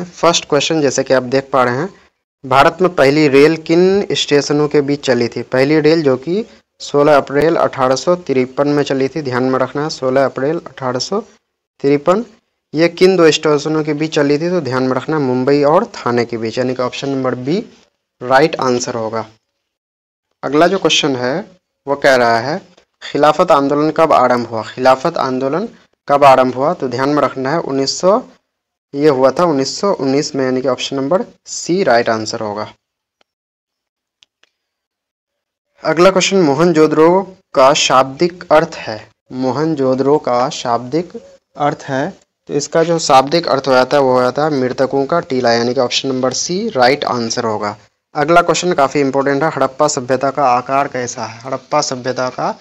First question, जैसे कि आप देख पा रहे हैं, भारत में पहली रेल किन स्टेशनों के बीच चली थी? पहली रेल जो कि 16 अप्रैल 1853 में चली थी। ध्यान में रखना है, 16 अप्रैल 1853। ये किन दो स्टेशनों के बीच चली थी? तो ध्यान में रखना, मुंबई और थाने के बीच, यानी कि option number B right answer होगा। अगला जो क्वेश्चन है वो कह रहा है, खिलाफत आंदोलन कब आरंभ हुआ? खिलाफत आंदोलन कब आरंभ हुआ? तो ध्यान में रखना है, 1900 ये हुआ था 1919 में, यानी कि option number C right answer होगा। अगला क्वेश्चन, मोहनजोदड़ो का शाब्दिक अर्थ है। मोहनजोदड़ो का शाब्दिक अर्थ है, तो इसका जो शाब्दिक अर्थ हो जाता है वो हो जाता है मृतकों का टीला, यानी कि option number C right answer होगा। अगला क्वेश्चन काफ़ी इंपॉर्टेंट है, हड़प्पा सभ्यता का आकार कैसा है? हड़प्पा सभ्यता का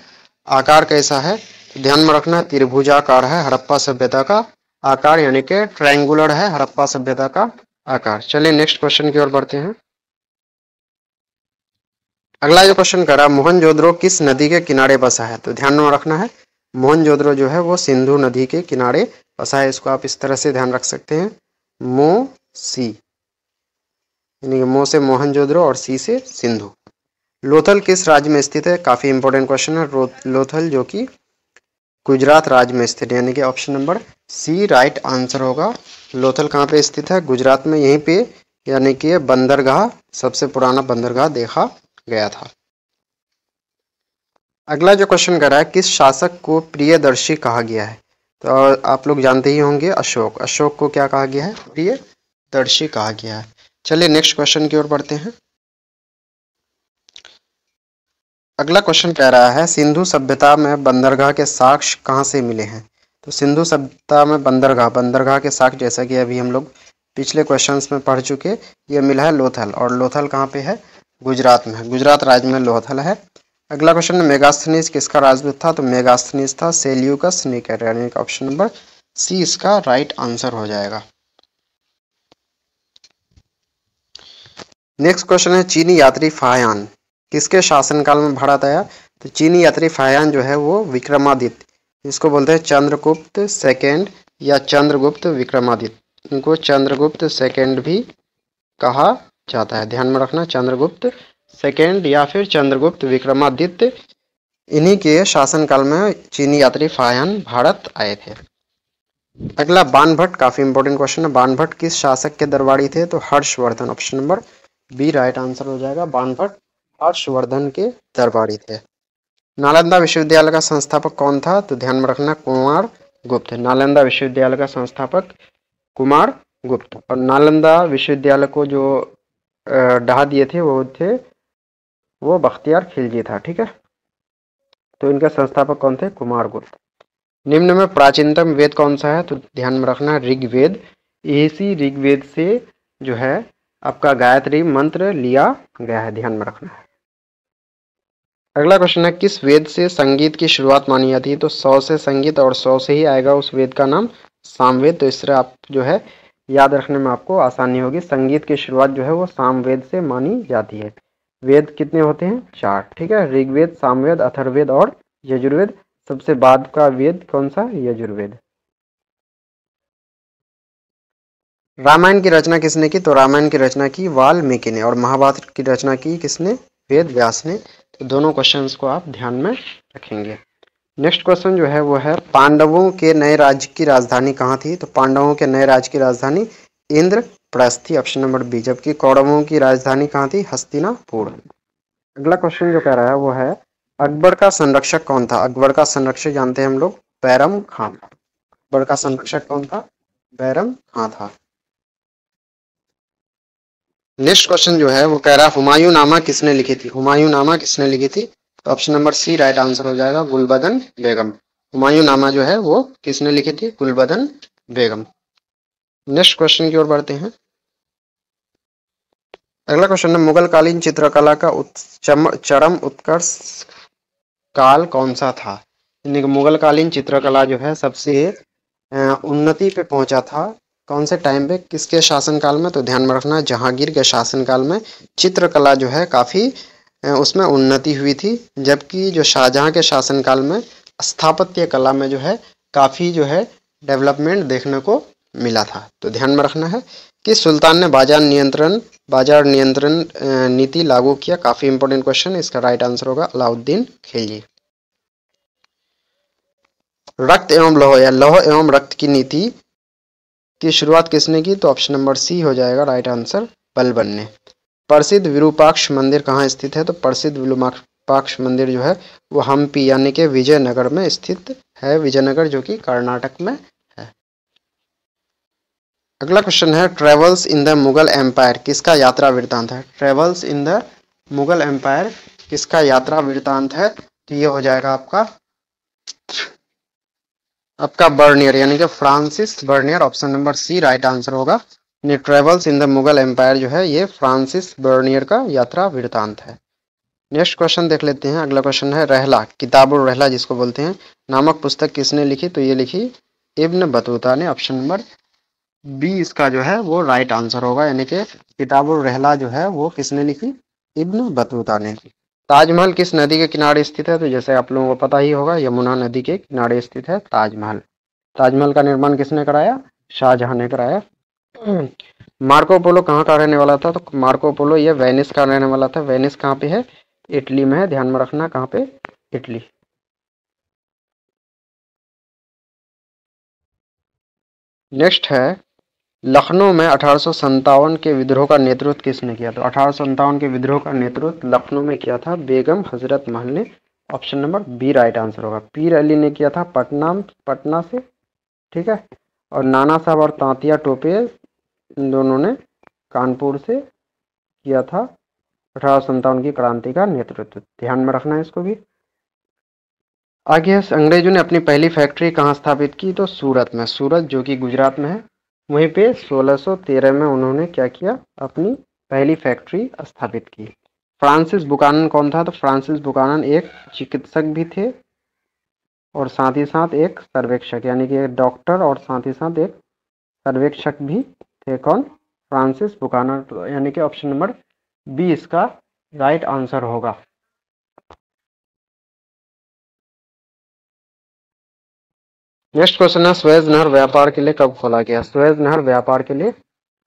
आकार कैसा है? तो ध्यान में रखना, त्रिभुजाकार है हड़प्पा सभ्यता का आकार, यानी कि ट्रायंगुलर है हड़प्पा सभ्यता का आकार। चलिए नेक्स्ट क्वेश्चन की ओर बढ़ते हैं। अगला जो क्वेश्चन कर रहा है, मोहनजोदड़ो किस नदी के किनारे बसा है? तो ध्यान में रखना है, मोहनजोदड़ो जो है वो सिंधु नदी के किनारे बसा है। इसको आप इस तरह से ध्यान रख सकते हैं, मो सी, यानी मो से मोहनजोदड़ो और सी से सिंधु। लोथल किस राज्य में स्थित है? काफी इंपॉर्टेंट क्वेश्चन है। लोथल जो कि गुजरात राज्य में स्थित है, यानी कि option number C right answer होगा। लोथल कहाँ पे स्थित है? गुजरात में, यहीं पे, यानी कि बंदरगाह, सबसे पुराना बंदरगाह देखा गया था। अगला जो क्वेश्चन कर रहा है, किस शासक को प्रियदर्शी कहा गया है? तो आप लोग जानते ही होंगे, अशोक। अशोक को क्या कहा गया है? प्रियदर्शी कहा गया है। चलिए नेक्स्ट क्वेश्चन की ओर बढ़ते हैं। अगला क्वेश्चन कह रहा है, सिंधु सभ्यता में बंदरगाह के साक्ष्य कहाँ से मिले हैं? तो सिंधु सभ्यता में बंदरगाह के साक्ष्य, जैसा कि अभी हम लोग पिछले क्वेश्चंस में पढ़ चुके, ये मिला है लोथल, और लोथल कहाँ पे है? गुजरात में, गुजरात राज्य में लोथल है। अगला क्वेश्चन, मेगास्थनीज किसका राजदूत था? तो मेगास्थनीज था सेल्यूकस निकेटर, यानी ऑप्शन नंबर सी इसका राइट आंसर हो जाएगा। नेक्स्ट क्वेश्चन है, चीनी यात्री फाह्यान किसके शासनकाल में भारत आया? तो चीनी यात्री फाह्यान जो है वो विक्रमादित्य, इसको बोलते हैं चंद्रगुप्त सेकेंड या चंद्रगुप्त विक्रमादित्य, इनको चंद्रगुप्त सेकेंड भी कहा जाता है। ध्यान में रखना, चंद्रगुप्त सेकेंड या फिर चंद्रगुप्त विक्रमादित्य, इन्हीं के शासनकाल में चीनी यात्री फाह्यान भारत आए थे। अगला, बाणभट्ट, काफी इंपॉर्टेंट क्वेश्चन है, बाणभट्ट किस शासक के दरबारी थे? तो Harshavardhan, option number B right answer हो जाएगा। बाणभट्ट हर्षवर्धन के दरबारी थे। नालंदा विश्वविद्यालय का संस्थापक कौन था? तो ध्यान में रखना, कुमार गुप्त। नालंदा विश्वविद्यालय का संस्थापक कुमार गुप्त, और नालंदा विश्वविद्यालय को जो ढहा दिए थे वो बख्तियार खिलजी था। ठीक है, तो इनके संस्थापक कौन थे? कुमार गुप्त। निम्न में प्राचीनतम वेद कौन सा है? तो ध्यान में रखना, ऋग्वेद। इसी ऋग्वेद से जो है आपका गायत्री मंत्र लिया गया है, ध्यान में रखना है। अगला क्वेश्चन है, किस वेद से संगीत की शुरुआत मानी जाती है? तो 100 से संगीत, और 100 से ही आएगा उस वेद का नाम सामवेद। तो इस तरह आप जो है याद रखने में आपको आसानी होगी। संगीत की शुरुआत जो है वो सामवेद से मानी जाती है। वेद कितने होते हैं? 4। ठीक है, ऋग्वेद, सामवेद, अथर्ववेद और यजुर्वेद। सबसे बाद का वेद कौन सा? यजुर्वेद। रामायण की रचना किसने की? तो रामायण की रचना की वाल्मीकि ने, और महाभारत की रचना की किसने? वेद व्यास ने। तो दोनों क्वेश्चंस को आप ध्यान में रखेंगे। नेक्स्ट क्वेश्चन जो है वो है, पांडवों के नए राज्य की राजधानी कहाँ थी? तो पांडवों के नए राज्य की राजधानी इंद्रप्रस्थ थी, ऑप्शन नंबर बी। जबकि कौरवों की राजधानी कहाँ थी? हस्तिनापुर। अगला क्वेश्चन जो कह रहा है वो है, अकबर का संरक्षक कौन था? अकबर का संरक्षक जानते हैं हम लोग, बैरम खान। अकबर का संरक्षक कौन था? बैरम खान था। नेक्स्ट क्वेश्चन जो है वो कह रहा है, हुमायूं नामा किसने लिखी थी? हुमायूं नामा किसने लिखी थी? तो option number C right answer हो जाएगा, गुलबदन बेगम। हुमायूं नामा जो है वो किसने लिखी थी? गुलबदन बेगम। नेक्स्ट क्वेश्चन की ओर बढ़ते हैं। अगला क्वेश्चन है, मुगल कालीन चित्रकला का चरम उत्कर्ष काल कौन सा था? यानी कि मुगल कालीन चित्रकला जो है सबसे उन्नति पे पहुंचा था कौन से टाइम पे, किसके शासनकाल में? तो ध्यान में रखना, जहांगीर के शासनकाल में चित्रकला जो है काफ़ी उसमें उन्नति हुई थी। जबकि जो शाहजहां के शासनकाल में स्थापत्य कला में जो है काफ़ी जो है डेवलपमेंट देखने को मिला था। तो ध्यान में रखना है, किस सुल्तान ने बाजार नियंत्रण नीति लागू किया? काफी इंपॉर्टेंट क्वेश्चन, इसका राइट आंसर होगा अलाउद्दीन खिलजी। रक्त एवं लौह या लौह एवं रक्त की नीति की शुरुआत किसने की? तो ऑप्शन नंबर सी हो जाएगा राइट आंसर, बलबन ने। प्रसिद्ध विरूपाक्ष मंदिर कहाँ स्थित है? तो प्रसिद्ध विरूपाक्ष मंदिर जो है वो हम्पी यानी कि विजयनगर में स्थित है। विजयनगर जो कि कर्नाटक में है। अगला क्वेश्चन है travels in the Mughal empire किसका यात्रा वृत्तांत है? Travels in the Mughal empire किसका यात्रा वृत्तांत है? तो ये हो जाएगा आपका बर्नियर यानी कि Francis Bernier. Option number C right answer होगा। Travels in the Mughal empire जो है ये फ्रांसिस बर्नियर का यात्रा वृत्तांत है। नेक्स्ट क्वेश्चन देख लेते हैं। अगला क्वेश्चन है रहला, किताबुल रहला जिसको बोलते हैं, नामक पुस्तक किसने लिखी? तो ये लिखी इब्न बतूता ने। ऑप्शन नंबर बी इसका जो है वो राइट आंसर होगा, यानी कि किताबुल रहला जो है वो किसने लिखी? इब्न बतूता ने। ताजमहल किस नदी के किनारे स्थित है? तो जैसे आप लोगों को पता ही होगा, यमुना नदी के किनारे स्थित है ताजमहल। ताजमहल का निर्माण किसने कराया? शाहजहां ने कराया। मार्को पोलो कहाँ का रहने वाला था? तो मार्को पोलो ये वेनिस का रहने वाला था। वेनिस कहाँ पे है? इटली में है, ध्यान में रखना कहाँ पे? इटली। नेक्स्ट है लखनऊ में 1857 के विद्रोह का नेतृत्व किसने किया? तो 1857 के विद्रोह का नेतृत्व लखनऊ में किया था बेगम हजरत महल ने। Option number B right answer होगा। पीर अली ने किया था पटना से, ठीक है। और नाना साहब और तांतिया टोपे इन दोनों ने कानपुर से किया था 1857 की क्रांति का नेतृत्व। ध्यान में रखना है इसको भी। आगे अंग्रेजों ने अपनी पहली फैक्ट्री कहाँ स्थापित की? तो सूरत में। सूरत जो कि गुजरात में है, वहीं पे 1613 में उन्होंने क्या किया? अपनी पहली फैक्ट्री स्थापित की। फ्रांसिस बुकानन कौन था? तो फ्रांसिस बुकानन एक चिकित्सक भी थे और साथ ही साथ एक सर्वेक्षक, यानी कि एक डॉक्टर और साथ ही साथ एक सर्वेक्षक भी थे। कौन? फ्रांसिस बुकानन, यानी कि ऑप्शन नंबर बी इसका राइट आंसर होगा। नेक्स्ट क्वेश्चन है सुएज नहर व्यापार के लिए कब खोला गया? सुएज नहर व्यापार के लिए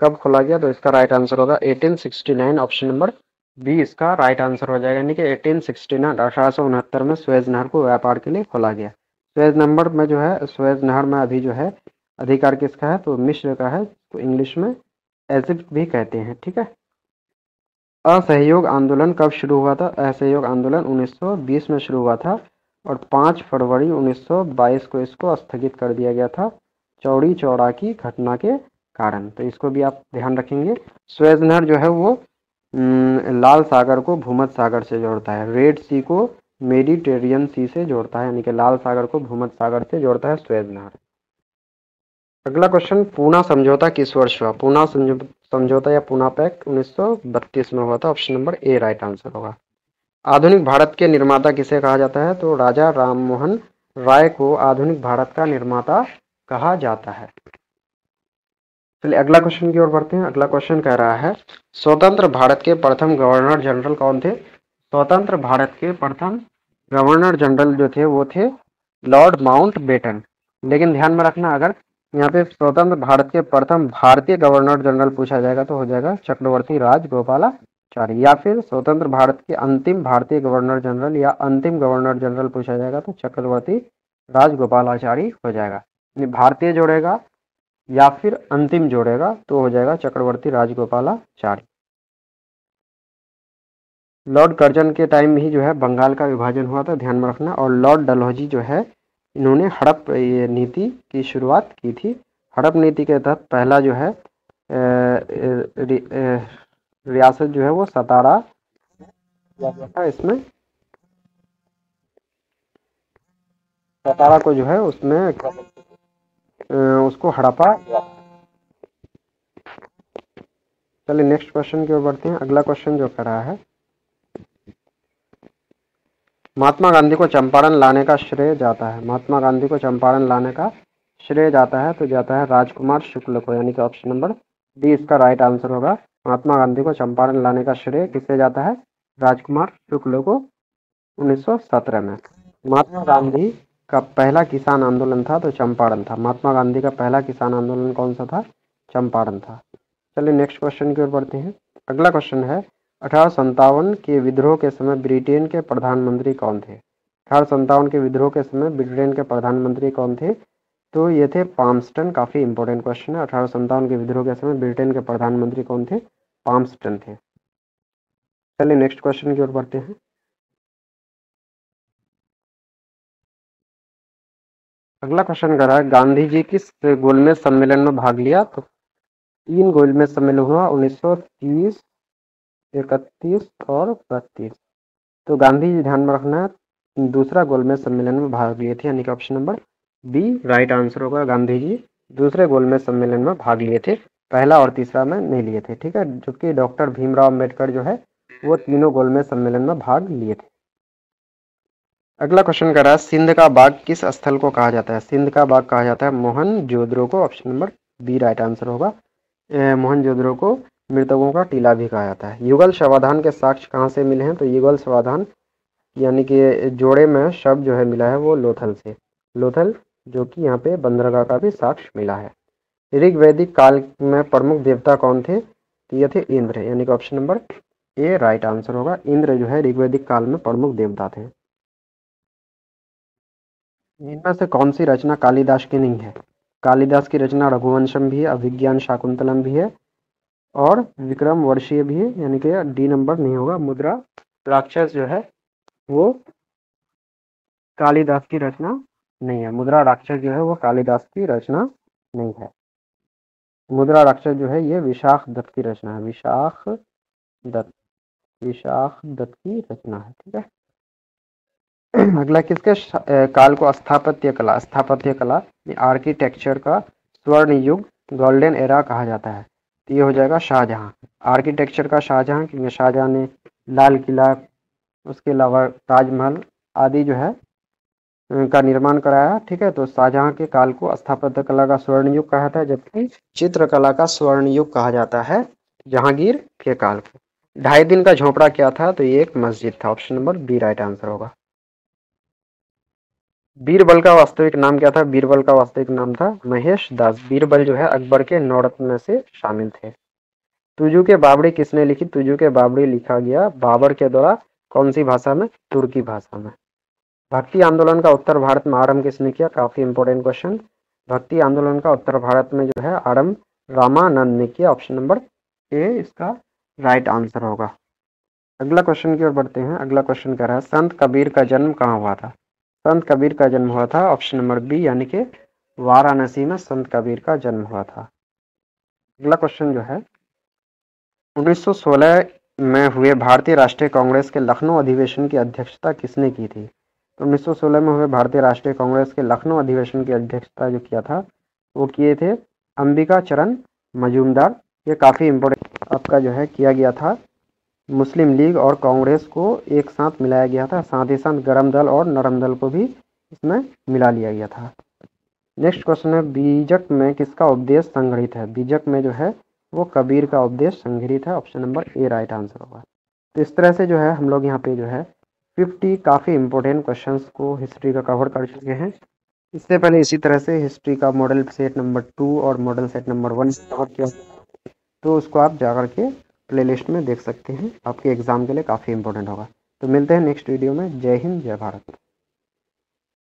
कब खोला गया? तो इसका राइट आंसर होगा 1869। ऑप्शन नंबर बी इसका राइट आंसर हो जाएगा, यानी कि 1869 1869 में सुएज नहर को व्यापार के लिए खोला गया। सुएज नंबर में जो है, सुएज नहर में अभी जो है अधिकार किसका है? तो मिस्र का है, तो इंग्लिश में इजिप्ट भी कहते हैं, ठीक है। असहयोग आंदोलन कब शुरू हुआ था? असहयोग आंदोलन 1920 में शुरू हुआ था और 5 फरवरी 1922 को इसको स्थगित कर दिया गया था चौड़ी चौड़ा की घटना के कारण। तो इसको भी आप ध्यान रखेंगे। सुएज नहर जो है वो लाल सागर को भूमध्य सागर से जोड़ता है, रेड सी को मेडिटेरियन सी से जोड़ता है, यानी कि लाल सागर को भूमध्य सागर से जोड़ता है सुएज नहर। अगला क्वेश्चन, पूना समझौता किस वर्ष हुआ? पूना समझौता या पूना पैक्ट 1932 में हुआ था। Option number A right answer होगा। आधुनिक भारत के निर्माता किसे कहा जाता है? तो राजा राममोहन राय को आधुनिक भारत का निर्माता कहा जाता है। चलिए अगला क्वेश्चन की ओर बढ़ते हैं। अगला क्वेश्चन कह रहा है स्वतंत्र भारत के प्रथम गवर्नर जनरल कौन थे? स्वतंत्र भारत के प्रथम गवर्नर जनरल जो थे वो थे लॉर्ड माउंटबेटन। लेकिन ध्यान में रखना, अगर यहाँ पे स्वतंत्र भारत के प्रथम भारतीय गवर्नर जनरल पूछा जाएगा तो हो जाएगा चक्रवर्ती राजगोपालाचारी, या फिर स्वतंत्र भारत के अंतिम भारतीय गवर्नर जनरल या अंतिम गवर्नर जनरल पूछा जाएगा तो चक्रवर्ती राजगोपालाचारी हो जाएगा। भारतीय जोड़ेगा या फिर अंतिम जोड़ेगा तो हो जाएगा चक्रवर्ती राजगोपालाचारी। लॉर्ड कर्जन के टाइम ही जो है बंगाल का विभाजन हुआ था, ध्यान में रखना। और लॉर्ड डलहौजी जो है इन्होंने हड़प नीति की शुरुआत की थी। हड़प नीति के तहत पहला जो है रियासत जो है वो सतारा था। इसमें सतारा को जो है उसमें उसको हड़पा। चलिए नेक्स्ट क्वेश्चन की ओर बढ़ते हैं। अगला क्वेश्चन जो कर रहा है महात्मा गांधी को चंपारण लाने का श्रेय जाता है। महात्मा गांधी को चंपारण लाने का श्रेय जाता है तो जाता है राजकुमार शुक्ल को, यानी कि ऑप्शन नंबर डी इसका राइट आंसर होगा। महात्मा गांधी को चंपारण लाने का श्रेय किससे जाता है? राजकुमार शुक्ल को 1917 में। महात्मा गांधी का पहला किसान आंदोलन था तो चंपारण था। महात्मा गांधी का पहला किसान आंदोलन कौन सा था? चंपारण था। चलिए नेक्स्ट क्वेश्चन की ओर बढ़ते हैं। अगला क्वेश्चन है 1857 के विद्रोह के समय ब्रिटेन के प्रधानमंत्री कौन थे? 1857 के विद्रोह के समय ब्रिटेन के प्रधानमंत्री कौन थे? तो ये थे पाम्स्टन। काफ़ी इंपॉर्टेंट क्वेश्चन है। 1857 के विद्रोह के समय ब्रिटेन के प्रधानमंत्री कौन थे? पाम्स्टन थे। चलिए नेक्स्ट क्वेश्चन की ओर बढ़ते हैं। अगला क्वेश्चन कर रहा है गांधी जी किस गोलमेज सम्मेलन में भाग लिया? तो 3 गोलमेज सम्मेलन हुआ 1930, 31 और 32। तो गांधी जी ध्यान में रखना है दूसरा गोलमेज सम्मेलन में भाग लिए थे, यानी कि option number B right answer होगा। गांधी जी दूसरे गोलमेज सम्मेलन में भाग लिए थे, पहला और तीसरा में नहीं लिए थे। ठीक है, जबकि डॉक्टर भीमराव अम्बेडकर जो है वो तीनों गोलमेज सम्मेलन में भाग लिए थे। अगला क्वेश्चन कर रहा है सिंध का बाग किस स्थल को कहा जाता है? सिंध का बाग कहा जाता है मोहनजोदड़ो को। Option number B right answer होगा। मोहनजोदड़ो को मृतकों का टीला भी कहा जाता है। युगल समाधान के साक्ष्य कहाँ से मिले हैं? तो युगल समाधान यानी कि जोड़े में शब्द जो है मिला है वो लोथल से। लोथल जो कि यहाँ पे बंदरगाह का भी साक्ष्य मिला है। ऋग्वैदिक काल में प्रमुख देवता कौन थे? तो ये थे इंद्र, यानी कि option number A right answer होगा। इंद्र जो है ऋग्वैदिक काल में प्रमुख देवता थे। इनमें से कौन सी रचना कालिदास की नहीं है? कालिदास की रचना रघुवंशम भी है, अभिज्ञान शाकुंतलम भी है और विक्रम वर्षीय भी है, यानी कि डी नंबर नहीं होगा। मुद्रा राक्षस जो है वो कालिदास की रचना नहीं है। मुद्रा राक्षस जो है वो कालिदास की रचना नहीं है। मुद्रा राक्षस जो है ये विशाख दत्त की रचना है। विशाख दत्त की रचना है। ठीक है। अगला किसके काल को स्थापत्य कला आर्किटेक्चर का स्वर्ण युग गोल्डन एरा कहा जाता है? तो ये हो जाएगा शाहजहां। आर्किटेक्चर का शाहजहां, क्योंकि शाहजहां ने लाल किला, उसके अलावा ताजमहल आदि जो है का निर्माण कराया। ठीक है, तो शाहजहां के काल को स्थापत्य कला का स्वर्ण युग कहा जाता है, जबकि चित्रकला का स्वर्ण युग कहा जाता है जहांगीर के काल को। 2.5 दिन का झोपड़ा क्या था? तो ये एक मस्जिद था। Option number B right answer होगा। बीरबल का वास्तविक नाम क्या था? बीरबल का वास्तविक नाम था महेश दास। बीरबल जो है अकबर के 9 रत्न में से शामिल थे। तुजू के बावड़ी किसने लिखी? तुजू के बावड़ी लिखा गया बाबर के द्वारा। कौन सी भाषा में? तुर्की भाषा में। भक्ति आंदोलन का उत्तर भारत में आरंभ किसने किया? काफी इंपोर्टेंट क्वेश्चन। भक्ति आंदोलन का उत्तर भारत में जो है आरंभ रामानंद ने किया। ऑप्शन नंबर ए इसका राइट आंसर होगा। अगला क्वेश्चन की ओर बढ़ते हैं। अगला क्वेश्चन कह रहा है संत कबीर का जन्म कहाँ हुआ था? संत कबीर का जन्म हुआ था ऑप्शन नंबर बी, यानी कि वाराणसी में संत कबीर का जन्म हुआ था। अगला क्वेश्चन जो है 1916 में हुए भारतीय राष्ट्रीय कांग्रेस के लखनऊ अधिवेशन की अध्यक्षता किसने की थी? तो 1916 में हुए भारतीय राष्ट्रीय कांग्रेस के लखनऊ अधिवेशन की अध्यक्षता जो किया था वो किए थे अंबिका चरण मजूमदार। ये काफ़ी इम्पोर्टेंट आपका जो है किया गया था। मुस्लिम लीग और कांग्रेस को एक साथ मिलाया गया था, साथ ही साथ गरम दल और नरम दल को भी इसमें मिला लिया गया था। नेक्स्ट क्वेश्चन है बीजक में किसका उपदेश संग्रहित है? बीजक में जो है वो कबीर का उपदेश संग्रहित है। Option number A right answer होगा। तो इस तरह से जो है हम लोग यहाँ पे जो है 50 काफ़ी इंपॉर्टेंट क्वेश्चंस को हिस्ट्री का कवर कर चुके हैं। इससे पहले इसी तरह से हिस्ट्री का मॉडल सेट नंबर 2 और मॉडल सेट नंबर 1 कवर किया, तो उसको आप जाकर के प्लेलिस्ट में देख सकते हैं। आपके एग्जाम के लिए काफ़ी इंपॉर्टेंट होगा। तो मिलते हैं नेक्स्ट वीडियो में। जय हिंद, जय भारत।